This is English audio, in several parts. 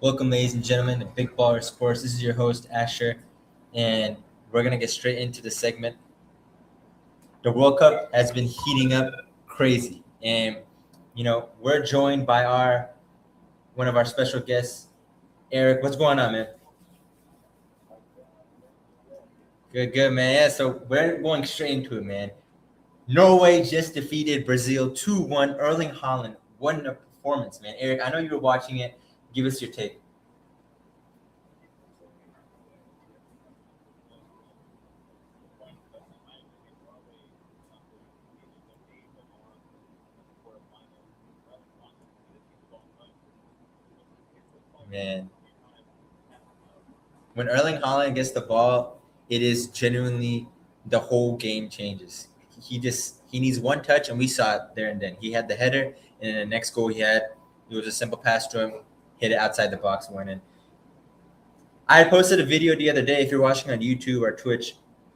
Welcome, ladies and gentlemen, to Big Baller Sports. This is your host, Asher, and we're going to get straight into the segment. The World Cup has been heating up crazy, and, we're joined by one of our special guests, Eric. What's going on, man? Good, man. Yeah, so we're going straight into it, man. Norway just defeated Brazil 2-1. Erling Haaland, what a performance, man. Eric, I know you were watching it. Give us your take. Man, when Erling Haaland gets the ball, it is genuinely the whole game changes. He needs one touch, and we saw it there and then. He had the header, and then the next goal he had, it was a simple pass to him, hit it outside the box, went in. I posted a video the other day. If you're watching on YouTube or Twitch,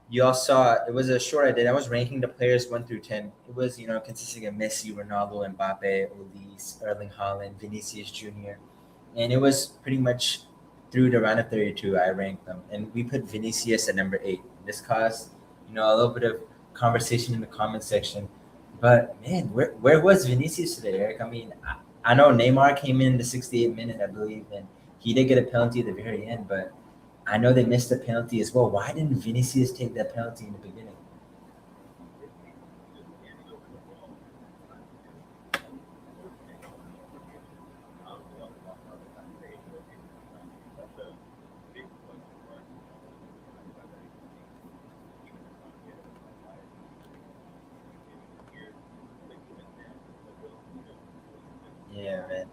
you all saw it. It was a short I did. I was ranking the players 1 through 10. It was consisting of Messi, Ronaldo, Mbappe, Olise, Erling Haaland, Vinicius Jr., and it was pretty much through the round of 32. I ranked them, and we put Vinicius at number 8. This caused a little bit of conversation in the comment section. But man, where was Vinicius today, Eric? I mean, I know Neymar came in the 68th minute, I believe, and he did get a penalty at the very end, but I know they missed the penalty as well. Why didn't Vinicius take that penalty in the beginning? Yeah, man.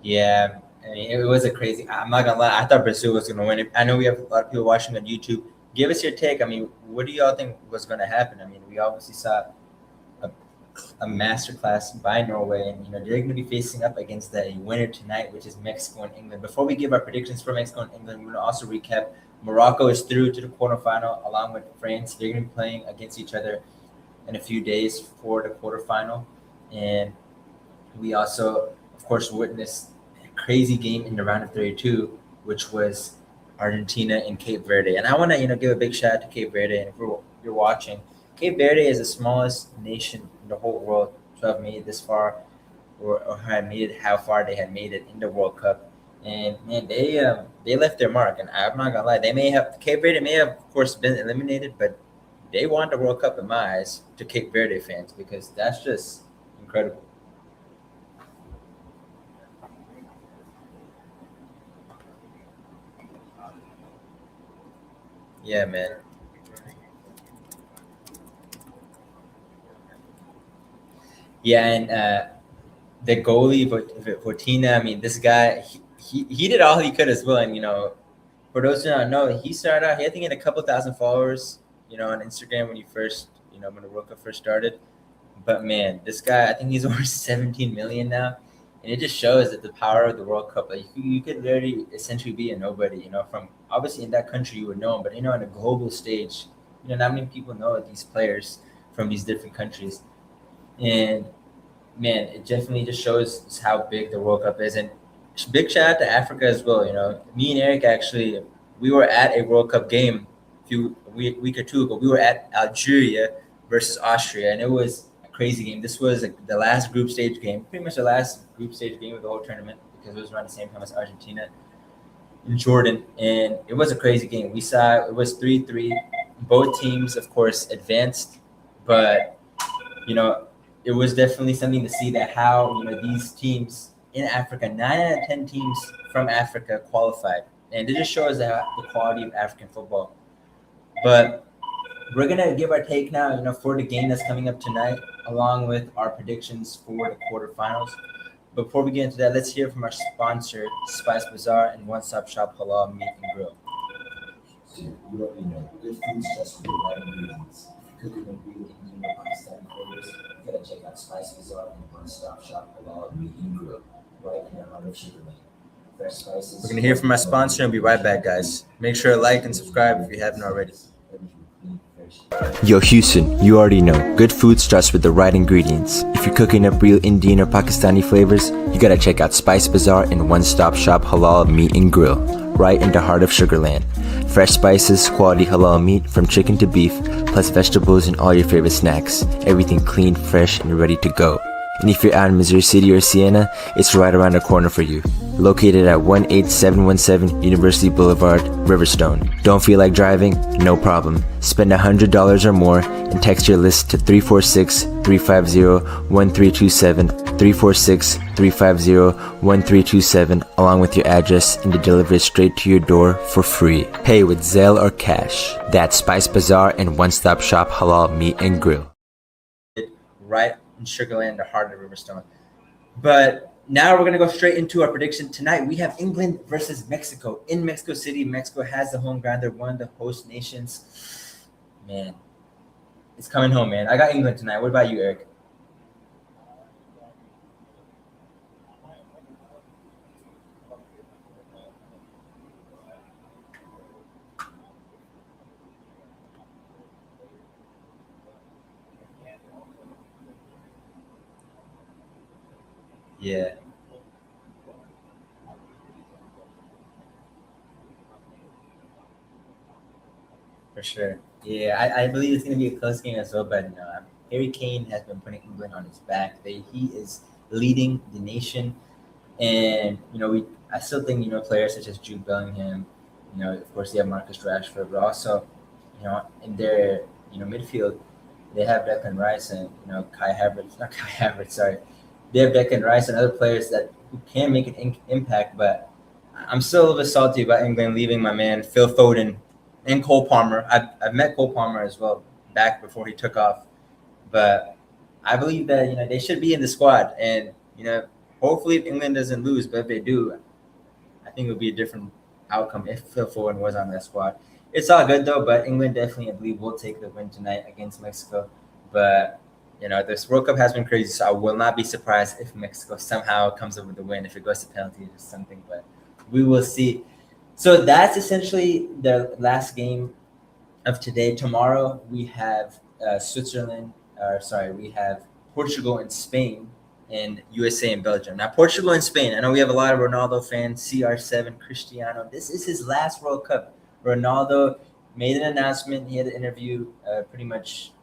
Yeah, I mean, it was a crazy. I'm not gonna lie. I thought Brazil was gonna win it. I know we have a lot of people watching on YouTube. Give us your take. I mean, what do y'all think was gonna happen? I mean, we obviously saw a, a masterclass by Norway, and they're going to be facing up against a winner tonight, which is Mexico and England. Before we give our predictions for Mexico and England, we're going to also recap. Morocco is through to the quarterfinal along with France. They're going to be playing against each other in a few days for the quarterfinal, and we also, of course, witnessed a crazy game in the round of 32, which was Argentina and Cape Verde. And I want to, give a big shout out to Cape Verde. And if you're watching, Cape Verde is the smallest nation in the whole world to have made it this far, or had made it how far they had made it in the World Cup. And man, they left their mark. And I'm not gonna lie, Cape Verde may have, of course, been eliminated, but they won the World Cup in my eyes to Cape Verde fans because that's just incredible. Yeah, man. Yeah, and the goalie Fortina. I mean, this guy he did all he could as well. And for those who don't know, he started out. He I think he had a couple thousand followers. On Instagram when he first when the World Cup first started. But man, this guy, I think he's over 17 million now, and it just shows that the power of the World Cup. Like you could literally essentially be a nobody. From obviously in that country you would know him, but on a global stage, not many people know these players from these different countries. And man, it definitely just shows how big the World Cup is. And big shout out to Africa as well. Me and Eric actually, we were at a World Cup game week or two ago. We were at Algeria versus Austria, and it was a crazy game. This was the last group stage game, pretty much the last group stage game of the whole tournament because it was around the same time as Argentina and Jordan, and it was a crazy game. We saw it was 3-3. Both teams, of course, advanced, but you know, it was definitely something to see that how these teams in Africa, 9 out of 10 teams from Africa qualified, and it just shows the quality of African football. But we're gonna give our take now, for the game that's coming up tonight, along with our predictions for the quarterfinals. Before we get into that, let's hear from our sponsor, Spice Bazaar and One Stop Shop Halal Meat and Grill. So you already know, good food's just for the right ingredients. If you're cooking and grilling Indian or Pakistani flavors, you gotta check out Spice Bazaar and One Stop Shop Halal Meat and Grill, right in the heart of Sugar Lane. Fresh spices. We're gonna hear from our sponsor and be right back, guys. Make sure to like and subscribe if you haven't already. Yo, Houston, you already know, good food starts with the right ingredients. If you're cooking up real Indian or Pakistani flavors, you gotta check out Spice Bazaar and one-stop shop halal meat and grill, right in the heart of Sugarland. Fresh spices, quality halal meat from chicken to beef, plus vegetables and all your favorite snacks. Everything clean, fresh, and ready to go. And if you're out in Missouri City or Siena, it's right around the corner for you. Located at 18717 University Boulevard, Riverstone. Don't feel like driving? No problem. Spend $100 or more and text your list to 346-350-1327, 346-350-1327, along with your address, and to deliver it straight to your door for free. Pay with Zelle or cash. That's Spice Bazaar and one-stop shop halal meat and grill. Right in Sugarland, the heart of Riverstone. But now we're going to go straight into our prediction. Tonight, we have England versus Mexico in Mexico City. Mexico has the home ground. They're one of the host nations. Man, it's coming home, man. I got England tonight. What about you, Eric? Yeah, for sure. Yeah, I believe it's going to be a close game as well. But Harry Kane has been putting England on his back. He is leading the nation. And, I still think, players such as Jude Bellingham, of course, they have Marcus Rashford, but also, in their, midfield, they have Declan Rice and, Kai Havertz, not Kai Havertz, sorry. They have Declan Rice and other players that who can make an impact, but I'm still a little bit salty about England leaving my man Phil Foden and Cole Palmer. I've met Cole Palmer as well back before he took off, but I believe that they should be in the squad, and hopefully if England doesn't lose, but if they do, I think it would be a different outcome if Phil Foden was on that squad. It's all good though, but England definitely, I believe, will take the win tonight against Mexico. But this World Cup has been crazy, so I will not be surprised if Mexico somehow comes up with a win, if it goes to penalties or something, but we will see. So that's essentially the last game of today. Tomorrow we have we have Portugal and Spain, and USA and Belgium. Now, Portugal and Spain, I know we have a lot of Ronaldo fans, CR7, Cristiano. This is his last World Cup. Ronaldo made an announcement. He had an interview pretty much,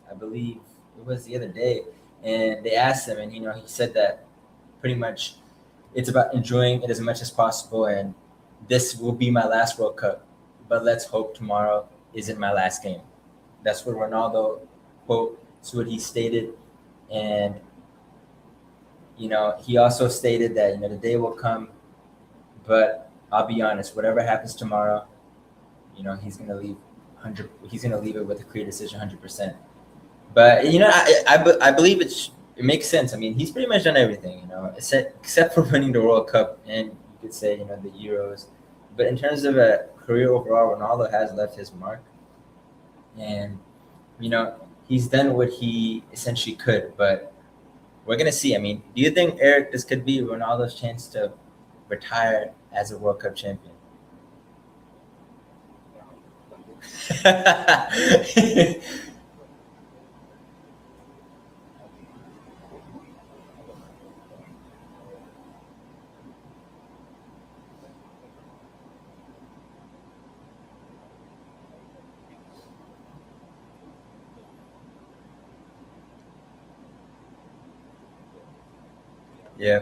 I believe, it was the other day, and they asked him, and he said that pretty much it's about enjoying it as much as possible, and this will be my last World Cup, but let's hope tomorrow isn't my last game. That's what Ronaldo quote. That's what he stated, and he also stated that the day will come, but I'll be honest, whatever happens tomorrow, he's gonna leave He's gonna leave it with a clear decision, 100%. But I believe it makes sense. I mean, he's pretty much done everything, except for winning the World Cup and you could say the Euros. But in terms of a career overall, Ronaldo has left his mark, and he's done what he essentially could. But we're gonna see. I mean, do you think, Eric, this could be Ronaldo's chance to retire as a World Cup champion? Yeah.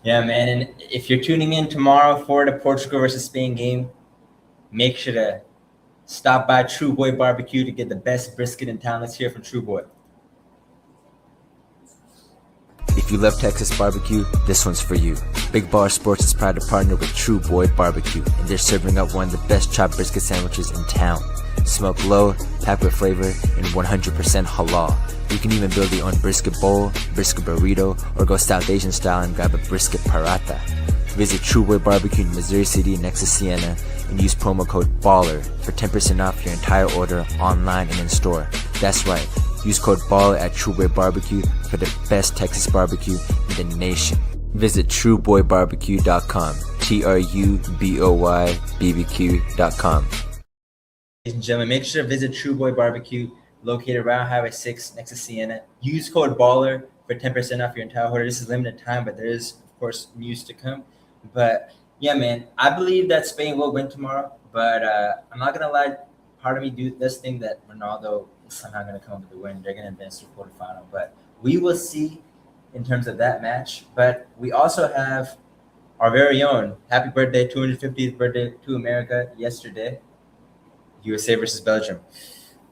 Yeah, man. And if you're tuning in tomorrow for the Portugal versus Spain game, make sure to stop by True Boy Barbecue to get the best brisket in town. Let's hear from True Boy. If you love Texas barbecue, this one's for you. Big Baller Sports is proud to partner with True Boy Barbecue, and they're serving up one of the best chopped brisket sandwiches in town. Smoked low, packed with flavor, and 100% halal. You can even build your own brisket bowl, brisket burrito, or go South Asian style and grab a brisket paratha. Visit True Boy Barbecue in Missouri City next to Siena and use promo code BALLER for 10% off your entire order online and in store. That's right, use code BALLER at True Boy Barbecue for the best Texas barbecue in the nation. Visit trueboybarbecue.com, TRUBOYBBQ.com. Ladies and gentlemen, make sure to visit True Boy Barbecue, located around Highway 6 next to Sienna. Use code BALLER for 10% off your entire order. This is limited time, but there is, of course, news to come. But yeah, man, I believe that Spain will win tomorrow. But I'm not going to lie, part of me does think that Ronaldo is somehow going to come up with the win. They're going to advance to the quarterfinal. But we will see in terms of that match. But we also have our very own happy birthday, 250th birthday to America yesterday. USA versus Belgium.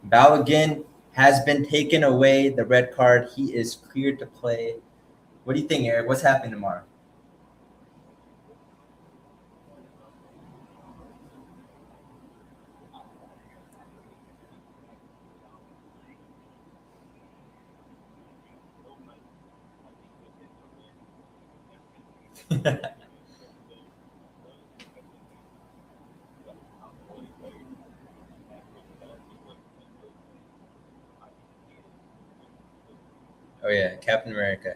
Balogun has been taken away, the red card. He is cleared to play. What do you think, Eric? What's happening tomorrow? Oh yeah, Captain America.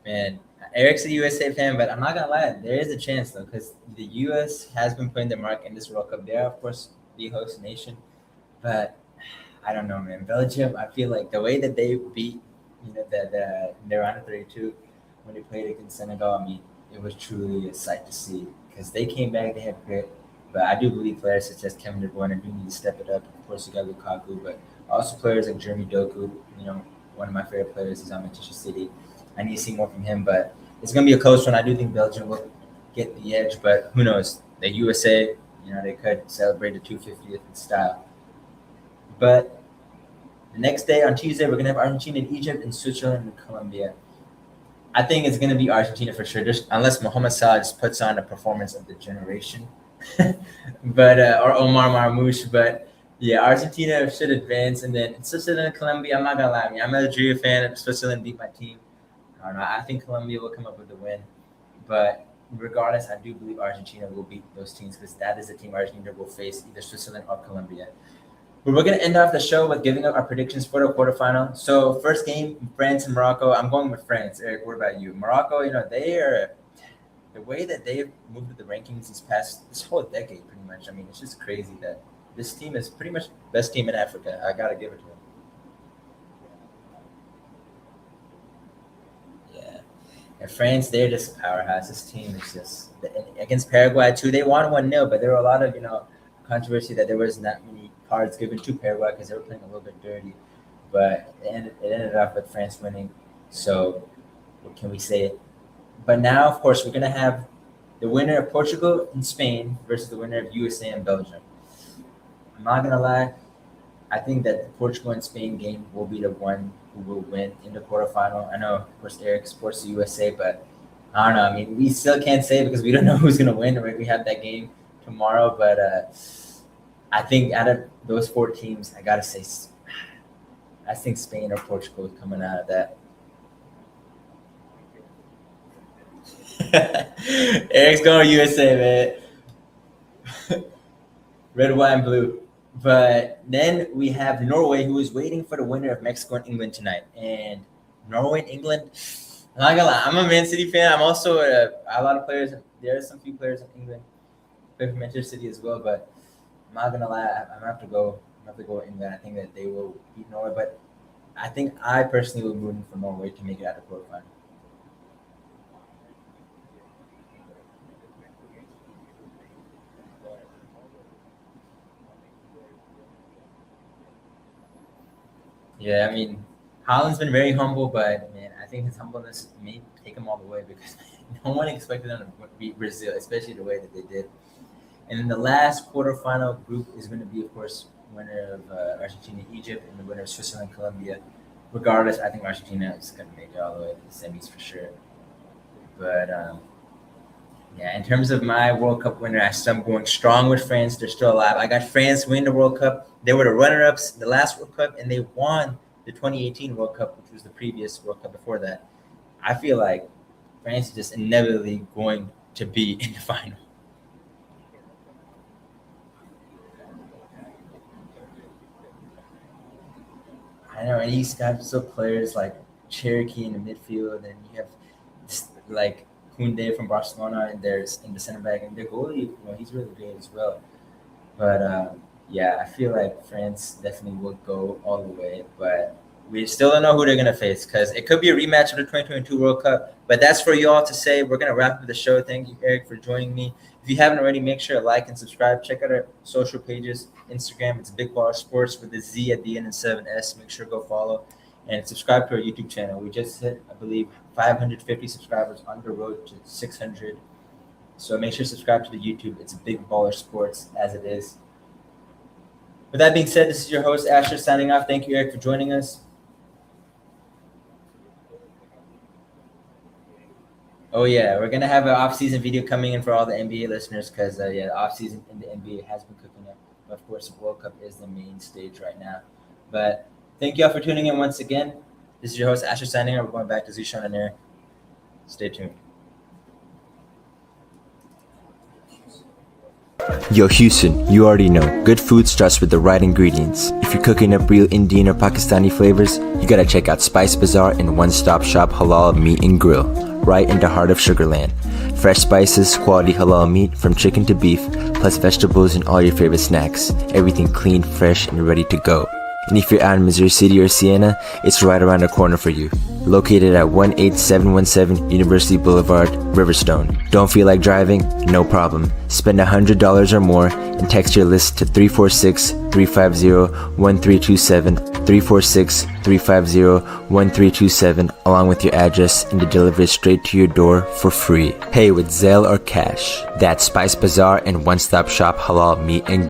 Man, Eric's a USA fan, but I'm not gonna lie, there is a chance though, because the US has been putting their mark in this World Cup. They are, of course, the host nation, but I don't know, man. Belgium, I feel like the way that they beat, the round of 32 when they played against Senegal, I mean, it was truly a sight to see because they came back, they had grit. But I do believe players such as Kevin De Bruyne do need to step it up. Of course, you got Lukaku, but also players like Jeremy Doku. One of my favorite players is on Manchester City. I need to see more from him, but it's going to be a close one. I do think Belgium will get the edge, but who knows? The USA, they could celebrate the 250th in style. But the next day on Tuesday, we're gonna have Argentina and Egypt and Switzerland and Colombia. I think it's gonna be Argentina for sure, just unless Mohamed Salah just puts on a performance of the generation, but or Omar Marmoush. But yeah, Argentina should advance, and then Switzerland and Colombia. I'm not gonna lie, I'm a Nigeria fan. Switzerland beat my team. I don't know. I think Colombia will come up with the win, but regardless, I do believe Argentina will beat those teams because that is the team Argentina will face, either Switzerland or Colombia. But we're going to end off the show with giving up our predictions for the quarterfinal. So first game, France and Morocco. I'm going with France. Eric, what about you? Morocco, they are the way that they've moved to the rankings this whole decade, pretty much. I mean, it's just crazy that this team is pretty much the best team in Africa. I gotta give it to them. Yeah, and France, they're just a powerhouse. This team is just against Paraguay too. They won 1-0, but there were a lot of controversy that there was not many cards given to Paraguay because they were playing a little bit dirty. But it ended up with France winning. So what can we say? But now, of course, we're gonna have the winner of Portugal and Spain versus the winner of USA and Belgium. I'm not gonna lie. I think that the Portugal and Spain game will be the one who will win in the quarterfinal. I know, of course, Eric supports the USA, but I don't know. I mean, we still can't say because we don't know who's gonna win. Right? We have that game tomorrow, but I think out of those four teams, I gotta say, I think Spain or Portugal is coming out of that. Eric's going USA, man. Red, white, and blue. But then we have Norway, who is waiting for the winner of Mexico and England tonight. And Norway and England, I'm not gonna lie, I'm a Man City fan. I'm also a lot of players. There are some few players in England play for Manchester City as well. But I'm not gonna lie, I'm gonna have to go. I'm gonna have to go with England. I think that they will beat Norway, but I think I personally will be rooting for Norway to make it out of the quarterfinal. Yeah, I mean, Holland's been very humble, but man, I think his humbleness may take him all the way because no one expected them to beat Brazil, especially the way that they did. And then the last quarterfinal group is going to be, of course, winner of Argentina, Egypt, and the winner of Switzerland, Colombia. Regardless, I think Argentina is going to make it all the way to the semis for sure. But yeah, in terms of my World Cup winner, I'm going strong with France. They're still alive. I got France win the World Cup. They were the runner-ups the last World Cup, and they won the 2018 World Cup, which was the previous World Cup before that. I feel like France is just inevitably going to be in the final. I know, and he's got still players like Cherokee in the midfield, and you have like Koundé from Barcelona, and there's in the center back, and their goalie, he's really good as well. But yeah, I feel like France definitely will go all the way, but we still don't know who they're gonna face because it could be a rematch of the 2022 World Cup. But that's for you all to say. We're gonna wrap up the show. Thank you, Eric, for joining me. If you haven't already, make sure to like and subscribe. Check out our social pages. Instagram, it's Big Baller Sports with a Z at the end and 7S. Make sure to go follow and subscribe to our YouTube channel. We just hit, I believe, 550 subscribers on the road to 600. So make sure to subscribe to the YouTube. It's Big Baller Sports as it is. With that being said, this is your host, Asher, signing off. Thank you, Eric, for joining us. Oh, yeah, we're going to have an off-season video coming in for all the NBA listeners because, the off-season in the NBA has been cooking up. But, of course, the World Cup is the main stage right now. But thank you all for tuning in once again. This is your host, Asher, signing off. We're going back to Zishan and Eric. Stay tuned. Yo, Houston, you already know, good food starts with the right ingredients. If you're cooking up real Indian or Pakistani flavors, you gotta check out Spice Bazaar and one-stop shop halal meat and grill, right in the heart of Sugarland. Fresh spices, quality halal meat from chicken to beef, plus vegetables and all your favorite snacks. Everything clean, fresh, and ready to go. And if you're out in Missouri City or Siena, it's right around the corner for you. Located at 18717 University Boulevard, Riverstone. Don't feel like driving? No problem. Spend $100 or more and text your list to 346-350-1327, 346-350-1327, along with your address, and to deliver it straight to your door for free. Pay with Zelle or cash. That's Spice Bazaar and one-stop shop halal meat and